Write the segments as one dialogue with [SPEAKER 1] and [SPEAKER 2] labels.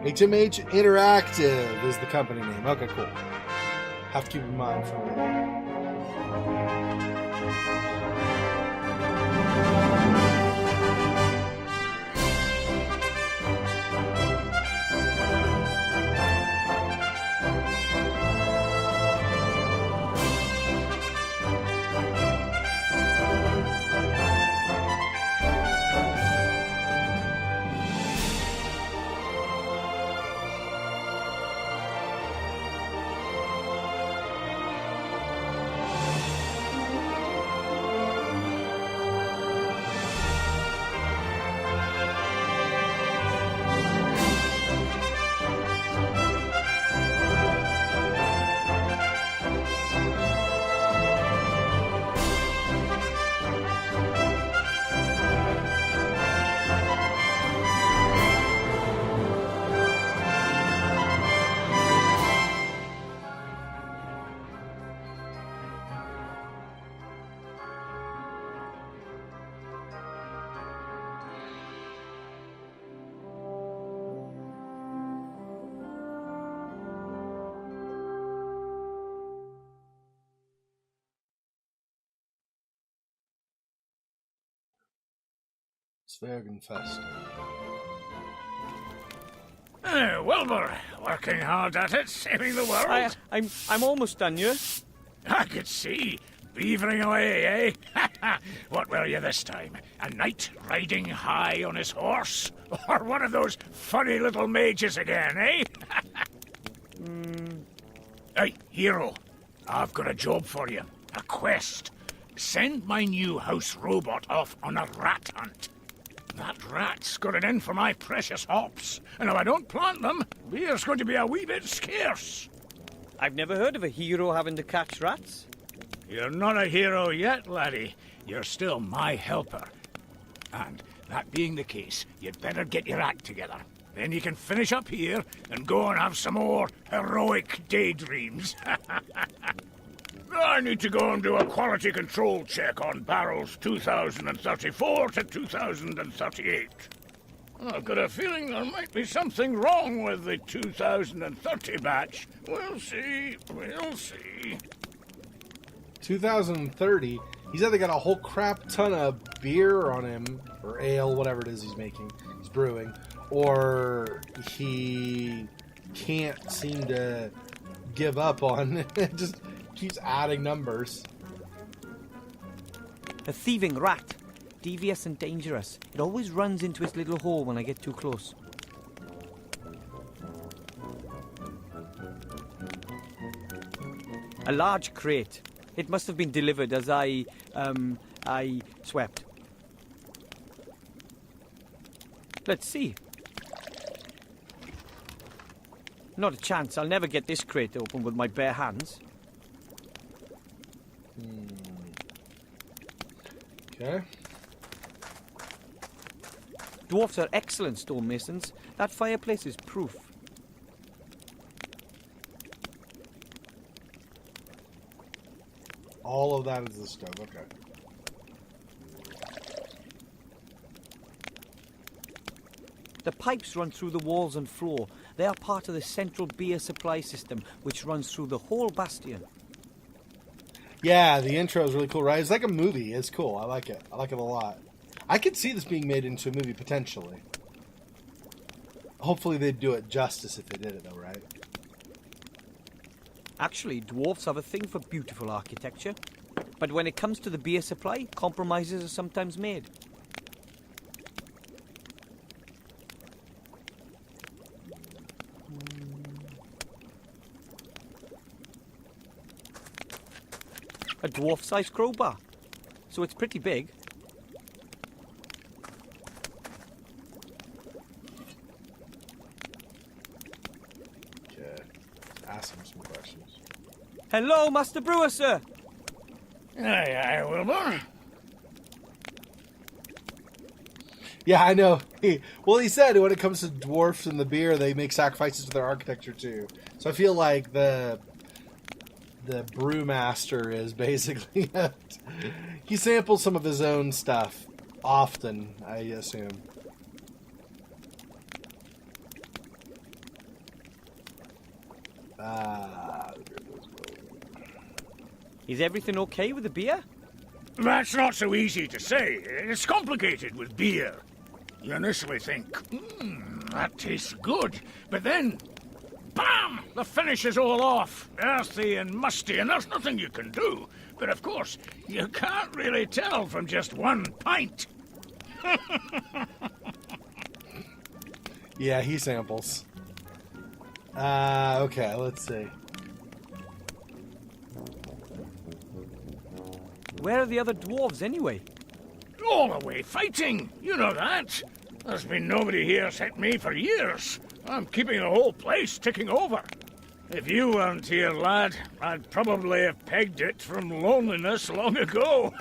[SPEAKER 1] HMH Interactive is the company name. Okay, cool. Have to keep in mind for later. Zwergenfest.
[SPEAKER 2] Wilbur, working hard at it, saving the world.
[SPEAKER 3] I'm almost done, you.
[SPEAKER 2] I could see. Beavering away, eh? What were you this time? A knight riding high on his horse? Or one of those funny little mages again, eh? Hey, hero. I've got a job for you. A quest. Send my new house robot off on a rat hunt. That rat's got it in for my precious hops, and if I don't plant them, beer's going to be a wee bit scarce.
[SPEAKER 3] I've never heard of a hero having to catch rats.
[SPEAKER 2] You're not a hero yet, laddie. You're still my helper. And that being the case, you'd better get your act together. Then you can finish up here and go and have some more heroic daydreams. I need to go and do a quality control check on barrels 2034 to 2038. I've got a feeling there might be something wrong with the 2030 batch. We'll see.
[SPEAKER 1] 2030? He's either got a whole crap ton of beer on him, or ale, whatever it is he's brewing, or he can't seem to give up on it. Just keeps adding numbers.
[SPEAKER 3] A thieving rat. Devious and dangerous. It always runs into its little hole when I get too close. A large crate. It must have been delivered as I swept. Let's see. Not a chance. I'll never get this crate open with my bare hands.
[SPEAKER 1] Okay.
[SPEAKER 3] Dwarfs are excellent stonemasons. That fireplace is proof.
[SPEAKER 1] All of that is the stove, okay.
[SPEAKER 3] The pipes run through the walls and floor. They are part of the central beer supply system, which runs through the whole bastion.
[SPEAKER 1] Yeah, the intro is really cool, right? It's like a movie. It's cool. I like it. I like it a lot. I could see this being made into a movie, potentially. Hopefully they'd do it justice if they did it, though, right?
[SPEAKER 3] Actually, dwarfs have a thing for beautiful architecture. But when it comes to the beer supply, compromises are sometimes made. A dwarf-sized crowbar. So it's pretty big.
[SPEAKER 1] Okay. Ask him some questions.
[SPEAKER 3] Hello, Master Brewer, sir.
[SPEAKER 2] Aye, Wilbur.
[SPEAKER 1] Yeah, I know. He said when it comes to dwarfs and the beer, they make sacrifices to their architecture too. So I feel like the brewmaster is basically he samples some of his own stuff often, I assume.
[SPEAKER 3] Is everything okay with the beer?
[SPEAKER 2] That's not so easy to say. It's complicated with beer. You initially think, that tastes good. But then, bam! The finish is all off. Earthy and musty, and there's nothing you can do. But of course, you can't really tell from just one pint.
[SPEAKER 1] Yeah, he samples. Okay, let's see.
[SPEAKER 3] Where are the other dwarves anyway?
[SPEAKER 2] All away fighting. You know that. There's been nobody here except me for years. I'm keeping the whole place ticking over. If you weren't here, lad, I'd probably have pegged it from loneliness long ago.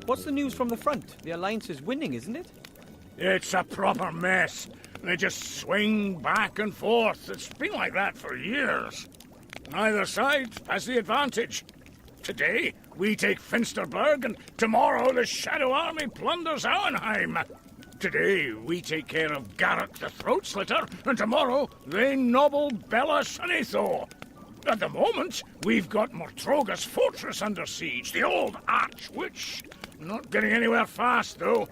[SPEAKER 3] What's the news from the front? The Alliance is winning, isn't it?
[SPEAKER 2] It's a proper mess. They just swing back and forth. It's been like that for years. Neither side has the advantage. Today, we take Finsterberg, and tomorrow the Shadow Army plunders Auenheim. Today, we take care of Garrett the Throat Slitter, and tomorrow they nobble Bella Sunnitho. At the moment, we've got Mortroga's fortress under siege, the old Archwitch. Not getting anywhere fast, though.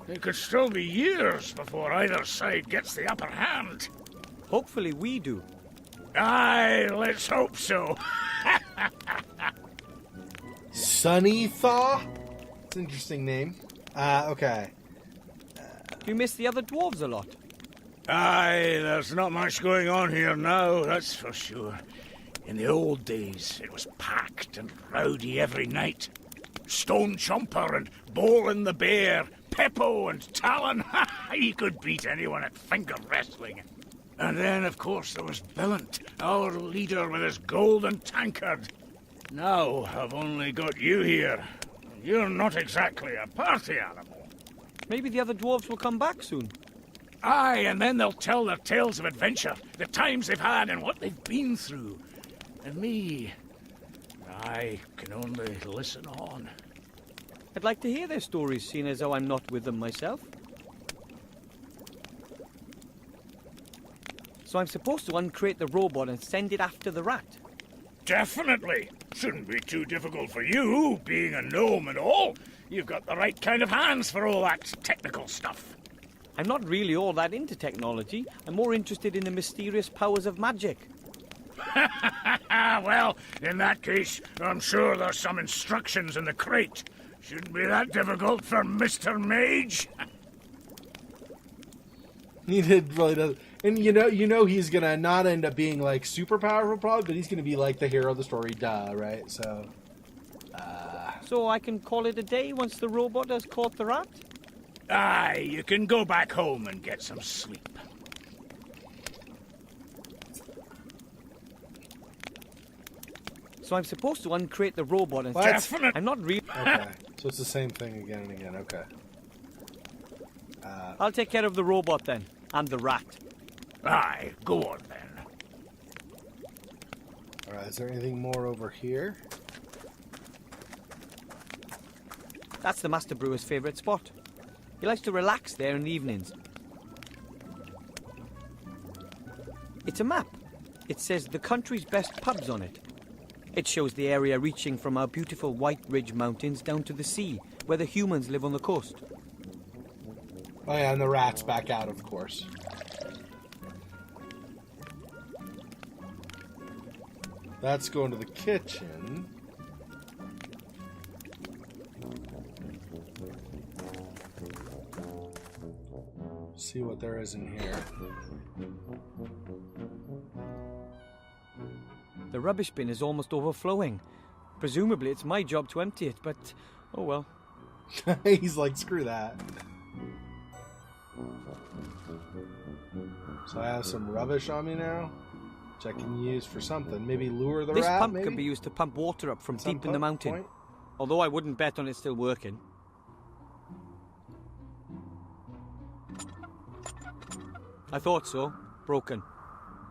[SPEAKER 2] It could still be years before either side gets the upper hand.
[SPEAKER 3] Hopefully we do.
[SPEAKER 2] Aye, let's hope so.
[SPEAKER 1] Sunnithaw? It's an interesting name. Okay.
[SPEAKER 3] Do you miss the other dwarves a lot?
[SPEAKER 2] Aye, there's not much going on here now, that's for sure. In the old days, it was packed and rowdy every night. Stone Chomper and Bolin the Bear, Peppo and Talon. He could beat anyone at finger wrestling. And then, of course, there was Billant, our leader with his golden tankard. Now I've only got you here. You're not exactly a party animal.
[SPEAKER 3] Maybe the other dwarves will come back soon.
[SPEAKER 2] Aye, and then they'll tell their tales of adventure, the times they've had and what they've been through. And me, I can only listen on.
[SPEAKER 3] I'd like to hear their stories, seeing as though I'm not with them myself. So I'm supposed to uncrate the robot and send it after the rat?
[SPEAKER 2] Definitely. Shouldn't be too difficult for you, being a gnome and all. You've got the right kind of hands for all that technical stuff.
[SPEAKER 3] I'm not really all that into technology. I'm more interested in the mysterious powers of magic.
[SPEAKER 2] Well, in that case, I'm sure there's some instructions in the crate. Shouldn't be that difficult for Mr. Mage.
[SPEAKER 1] He really does. And you know he's gonna not end up being like super powerful probably, but he's gonna be like the hero of the story, right? So
[SPEAKER 3] So I can call it a day once the robot has caught the rat?
[SPEAKER 2] Aye, you can go back home and get some sleep.
[SPEAKER 3] So I'm supposed to uncrate the robot and...
[SPEAKER 1] What?
[SPEAKER 2] Definitely.
[SPEAKER 3] I'm not really...
[SPEAKER 1] okay, so it's the same thing again and again. Okay.
[SPEAKER 3] I'll take care of the robot then, and the rat.
[SPEAKER 2] Aye, go on then.
[SPEAKER 1] All right. Is there anything more over here?
[SPEAKER 3] That's the Master Brewer's favourite spot. He likes to relax there in the evenings. It's a map. It says the country's best pubs on it. It shows the area reaching from our beautiful White Ridge Mountains down to the sea, where the humans live on the coast.
[SPEAKER 1] Oh yeah, and the rat's back out, of course. That's going to the kitchen. See what there is in here.
[SPEAKER 3] The rubbish bin is almost overflowing. Presumably it's my job to empty it, but oh well.
[SPEAKER 1] He's like, screw that. So I have some rubbish on me now, which I can use for something. Maybe lure the
[SPEAKER 3] This
[SPEAKER 1] rat,
[SPEAKER 3] pump
[SPEAKER 1] maybe?
[SPEAKER 3] can be used to pump water up from
[SPEAKER 1] Some
[SPEAKER 3] deep in the mountain.
[SPEAKER 1] point?
[SPEAKER 3] Although I wouldn't bet on it still working. I thought so. Broken.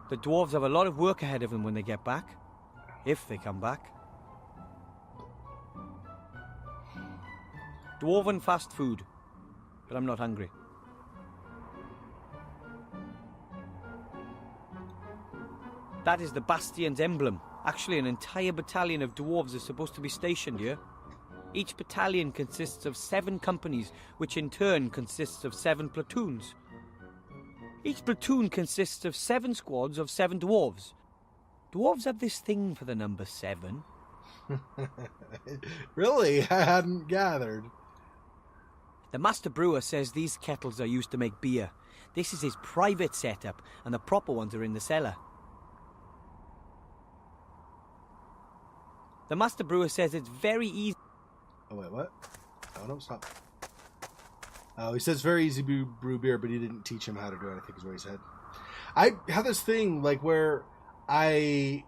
[SPEAKER 3] The dwarves have a lot of work ahead of them when they get back. If they come back. Dwarven fast food. But I'm not hungry. That is the Bastion's emblem. Actually, an entire battalion of dwarves is supposed to be stationed here. Each battalion consists of 7 companies, which in turn consists of 7 platoons. Each platoon consists of 7 squads of 7 dwarves. Dwarves have this thing for the number 7.
[SPEAKER 1] Really? I hadn't gathered.
[SPEAKER 3] The master brewer says these kettles are used to make beer. This is his private setup, and the proper ones are in the cellar. The master brewer says it's very easy...
[SPEAKER 1] Oh, wait, what? Oh, no, stop. Oh, he says it's very easy to brew beer, but he didn't teach him how to do it, I think is what he said. I have this thing, like, where I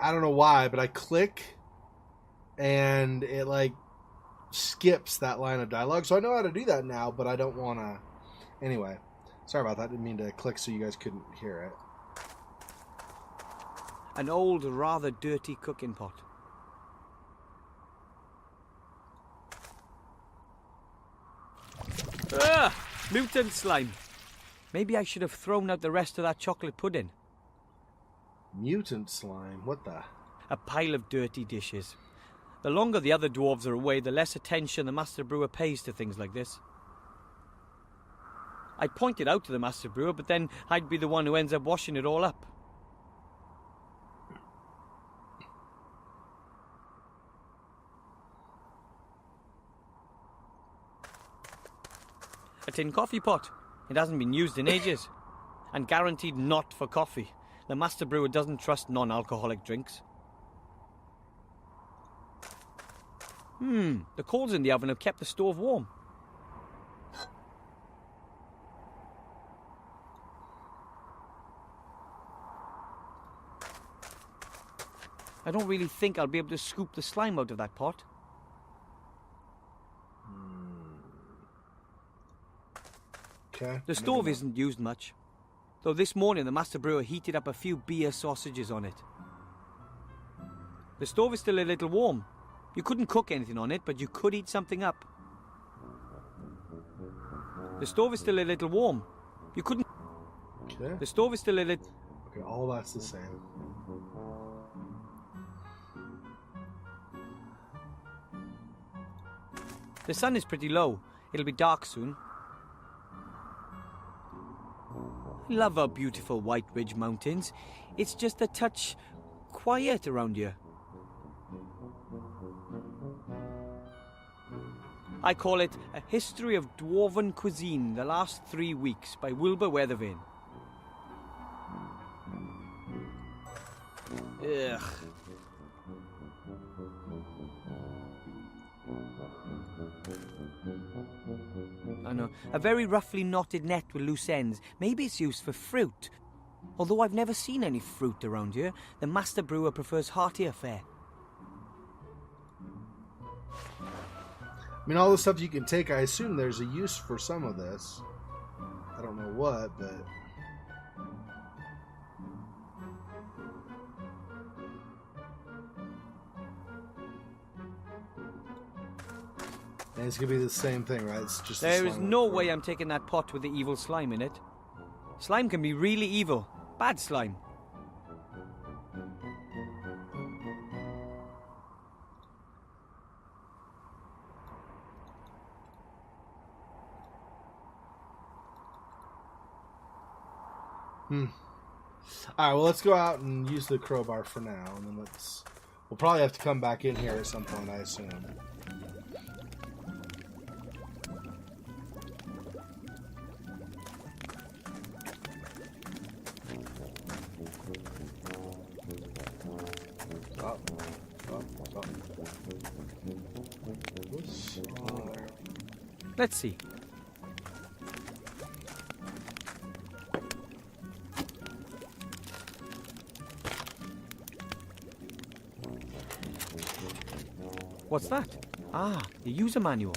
[SPEAKER 1] don't know why, but I click, and it, like, skips that line of dialogue. So I know how to do that now, but I don't want to... Anyway, sorry about that. Didn't mean to click so you guys couldn't hear it.
[SPEAKER 3] An old, rather dirty cooking pot. Ugh! Mutant slime. Maybe I should have thrown out the rest of that chocolate pudding.
[SPEAKER 1] Mutant slime? What the...
[SPEAKER 3] A pile of dirty dishes. The longer the other dwarves are away, the less attention the master brewer pays to things like this. I point it out to the master brewer, but then I'd be the one who ends up washing it all up. A tin coffee pot. It hasn't been used in ages. And guaranteed not for coffee. The master brewer doesn't trust non-alcoholic drinks. The coals in the oven have kept the stove warm. I don't really think I'll be able to scoop the slime out of that pot.
[SPEAKER 1] Okay.
[SPEAKER 3] The stove isn't used much. Though this morning the master brewer heated up a few beer sausages on it. The stove is still a little warm. You couldn't cook anything on it, but you could eat something up. The stove is still a little warm. You couldn't...
[SPEAKER 1] Okay.
[SPEAKER 3] The stove is still a little...
[SPEAKER 1] Okay, all that's the same.
[SPEAKER 3] The sun is pretty low. It'll be dark soon. I love our beautiful White Ridge Mountains. It's just a touch quiet around here. I call it A History of Dwarven Cuisine, the Last 3 Weeks by Wilbur the Gnome. Ugh. I know. A very roughly knotted net with loose ends. Maybe it's used for fruit. Although I've never seen any fruit around here, the master brewer prefers heartier fare.
[SPEAKER 1] I mean, all the stuff you can take, I assume there's a use for some of this. I don't know what, but... And it's going to be the same thing, right? It's just
[SPEAKER 3] There is no way I'm taking that pot with the evil slime in it. Slime can be really evil. Bad slime.
[SPEAKER 1] Alright, well, let's go out and use the crowbar for now, and then we'll probably have to come back in here at some point, I assume.
[SPEAKER 3] Let's see. What's that? Ah, the user manual.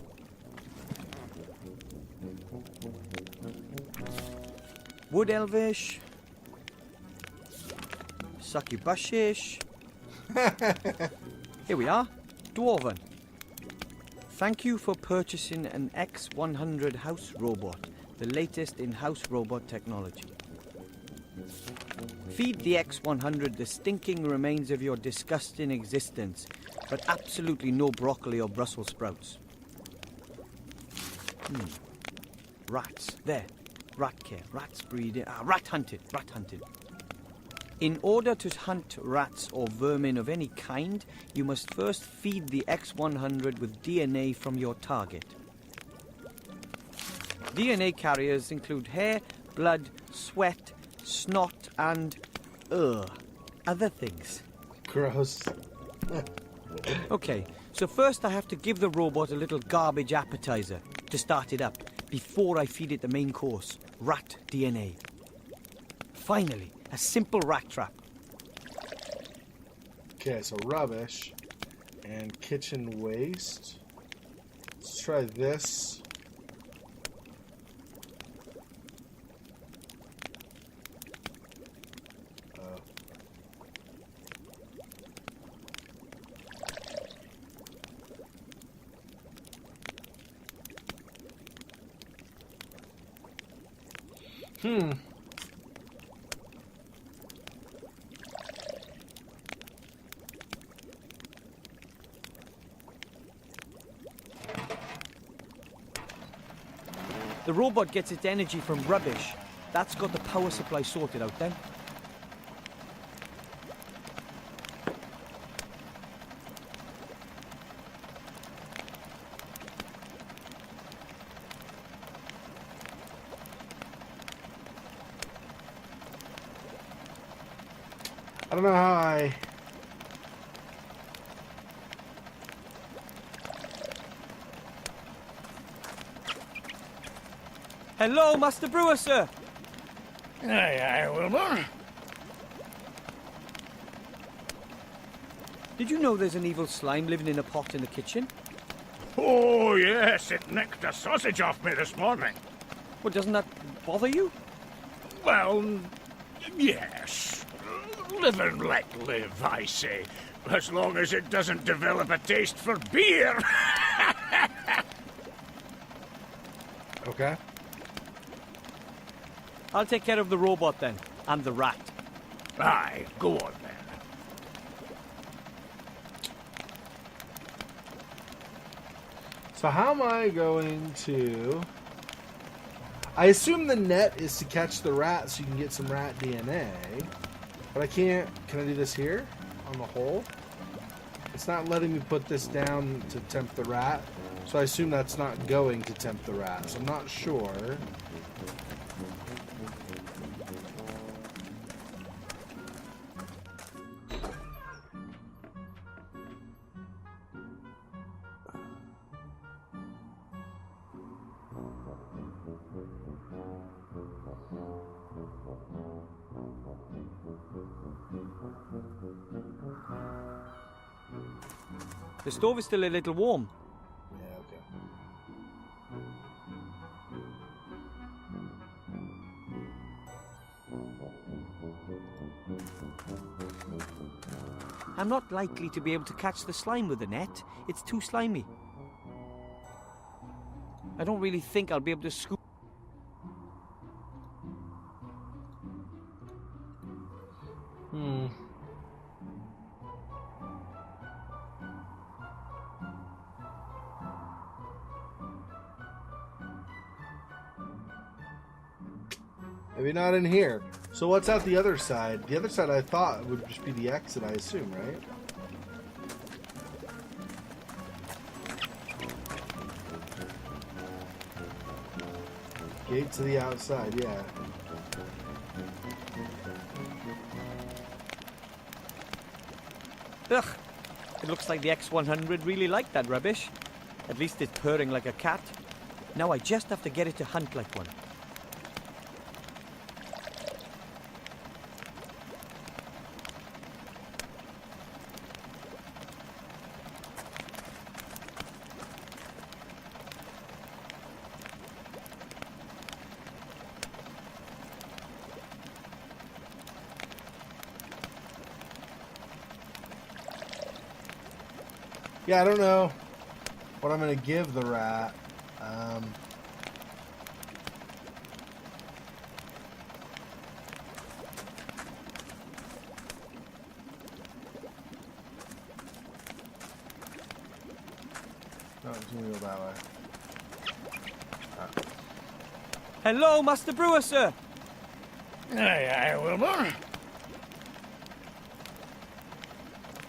[SPEAKER 3] Wood Elvish. Succubushish. Here we are. Dwarven. Thank you for purchasing an X100 house robot, the latest in house robot technology. Feed the X100 the stinking remains of your disgusting existence, but absolutely no broccoli or Brussels sprouts. Rats. There. Rat care. Rats breeding. Rat hunted. Rat hunted. In order to hunt rats or vermin of any kind, you must first feed the X100 with DNA from your target. DNA carriers include hair, blood, sweat, snot, and other things.
[SPEAKER 1] Gross.
[SPEAKER 3] Okay, so first I have to give the robot a little garbage appetizer to start it up before I feed it the main course, rat DNA. Finally, a simple rat trap.
[SPEAKER 1] Okay, so rubbish and kitchen waste. Let's try this.
[SPEAKER 3] The robot gets its energy from rubbish. That's got the power supply sorted out then.
[SPEAKER 1] I don't know how I...
[SPEAKER 3] Hello, Master Brewer, sir.
[SPEAKER 2] Aye, Wilbur.
[SPEAKER 3] Did you know there's an evil slime living in a pot in the kitchen?
[SPEAKER 2] Oh, yes, it nicked a sausage off me this morning.
[SPEAKER 3] Well, doesn't that bother you?
[SPEAKER 2] Well, yes. Live and let live, I say. As long as it doesn't develop a taste for beer.
[SPEAKER 1] Okay.
[SPEAKER 3] I'll take care of the robot then, and the rat.
[SPEAKER 2] Aye, go on then.
[SPEAKER 1] So how am I going to... I assume the net is to catch the rat so you can get some rat DNA. But I can't... Can I do this here? On the hole? It's not letting me put this down to tempt the rat. So I assume that's not going to tempt the rat. So I'm not sure.
[SPEAKER 3] The stove is still a little warm.
[SPEAKER 1] Yeah, okay.
[SPEAKER 3] I'm not likely to be able to catch the slime with the net. It's too slimy. I don't really think I'll be able to scoop.
[SPEAKER 1] Maybe not in here. So what's out the other side? The other side I thought would just be the exit, I assume, right? Gate to the outside, yeah.
[SPEAKER 3] Ugh! It looks like the X100 really liked that rubbish. At least it's purring like a cat. Now I just have to get it to hunt like one.
[SPEAKER 1] Yeah, I don't know what I'm going to give the rat. No, it's gonna go that way.
[SPEAKER 3] Hello, Master Brewer, sir.
[SPEAKER 2] Aye, aye, Wilbur.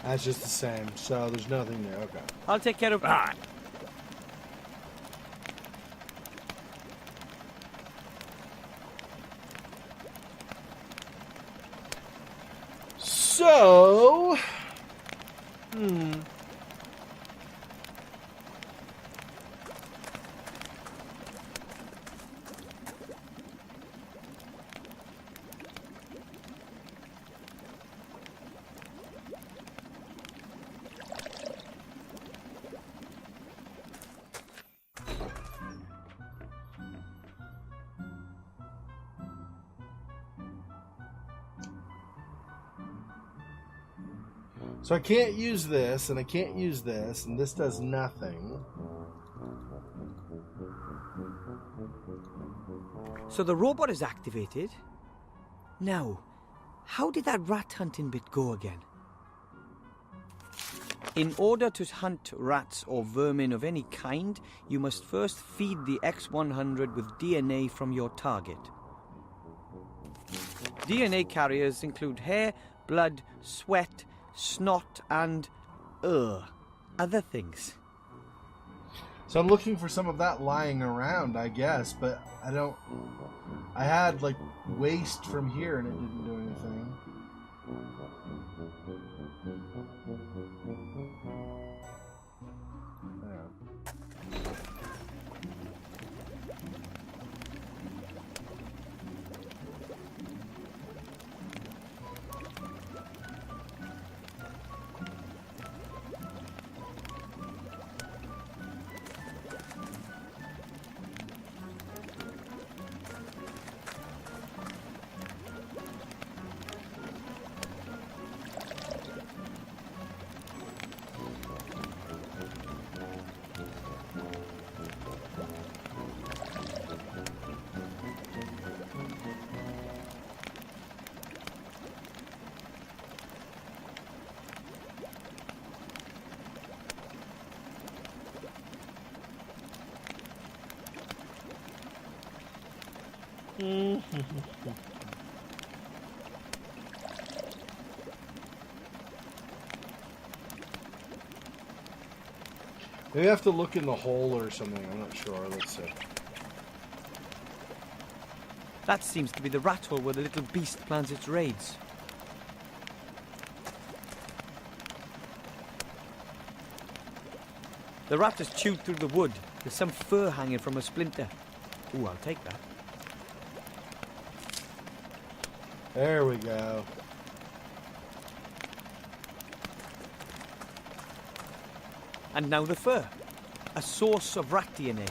[SPEAKER 1] That's just the same, so there's nothing there. Okay.
[SPEAKER 3] I'll take care of...
[SPEAKER 2] Ah,
[SPEAKER 1] So... So I can't use this, and I can't use this, and this does nothing.
[SPEAKER 3] So the robot is activated. Now, how did that rat hunting bit go again? In order to hunt rats or vermin of any kind, you must first feed the X100 with DNA from your target. DNA carriers include hair, blood, sweat, snot, and other things.
[SPEAKER 1] So I'm looking for some of that lying around, I guess, but I don't... I had, like, waste from here and it didn't do anything. Yeah. Maybe I have to look in the hole or something. I'm not sure. Let's see.
[SPEAKER 3] That seems to be the rat hole where the little beast plans its raids. The rat has chewed through the wood. There's some fur hanging from a splinter. Ooh, I'll take that.
[SPEAKER 1] There we go.
[SPEAKER 3] And now the fur. A source of rat DNA.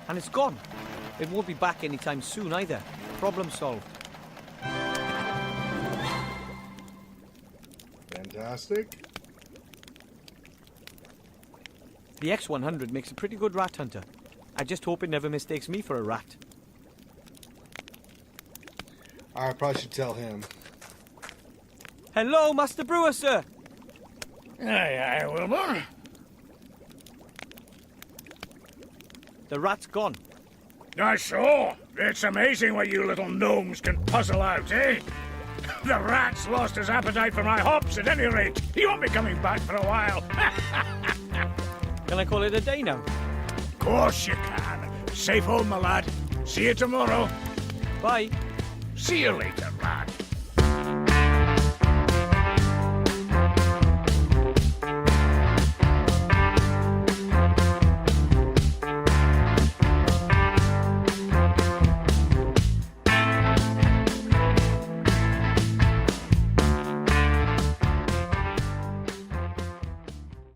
[SPEAKER 3] And it's gone. It won't be back anytime soon either. Problem solved.
[SPEAKER 1] Fantastic.
[SPEAKER 3] The X100 makes a pretty good rat hunter. I just hope it never mistakes me for a rat.
[SPEAKER 1] I probably should tell him.
[SPEAKER 3] Hello, Master Brewer, sir.
[SPEAKER 2] aye, aye, Wilbur.
[SPEAKER 3] The rat's gone.
[SPEAKER 2] I saw. It's amazing what you little gnomes can puzzle out, eh? The rat's lost his appetite for my hops at any rate. He won't be coming back for a while.
[SPEAKER 3] Can I call it a day now?
[SPEAKER 2] Of course you can. Safe home, my lad. See you tomorrow.
[SPEAKER 3] Bye.
[SPEAKER 2] See you later, lad.